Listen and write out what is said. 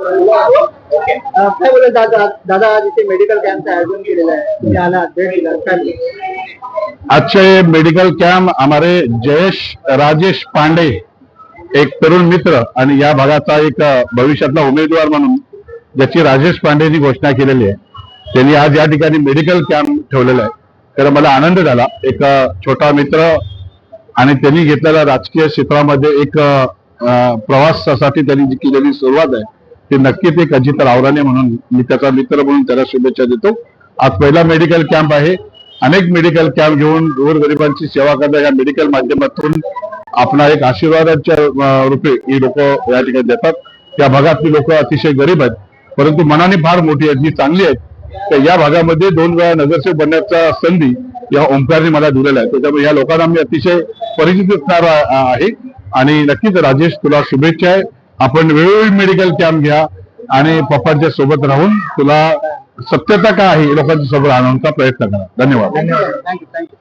काय बोले दादा दादा आज इथे मेडिकल कॅम्पचं आयोजन केलेलं आहे, तुम्ही आला भेट दिला काय बोलू? अच्छा ये मेडिकल कैंप हमारे राजेश पांडे एक तरुण मित्र आणि या भागाचा एक भविष्यातला उमेदवार म्हणून ज्याची राजेश पांडेंनी घोषणा केलेली आहे त्यांनी आज या ठिकाणी मेडिकल कॅम्प ठेवलेला आहे. तर मला आनंद झाला. एक छोटा मित्र आणि त्यांनी घेतलेल्या राजकीय क्षेत्रामध्ये एक प्रवासासाठी त्यांनी जी केलेली सुरुवात आहे ती नक्कीच एक अजित रावराणे म्हणून मी त्याचा मित्र म्हणून त्याला शुभेच्छा देतो. आज पहिला मेडिकल कॅम्प आहे. अनेक मेडिकल कॅम्प घेऊन गोरगरिबांची सेवा करण्या या मेडिकल माध्यमातून आपला एक आशीर्वादाच्या रूपे ही लोक या ठिकाणी देतात. या भागातली लोक अतिशय गरीब आहेत परंतु मनाने फार मोठी आहेत, जी चांगली आहेत. तर या भागामध्ये 2 वेळा नगरसेवक बनण्याचा संधी या ओंकारने मला दिलेला आहे. त्याच्यामुळे या लोकांना मी अतिशय परिचित असणार आहे आणि नक्कीच राजेश तुला शुभेच्छा आहे. आपण वेळोवेळी मेडिकल कॅम्प घ्या आणि पप्पांच्या सोबत राहून तुला सत्यता काय आहे लोकांच्या सोबत आणण्याचा प्रयत्न करा. धन्यवाद. थँक्यू.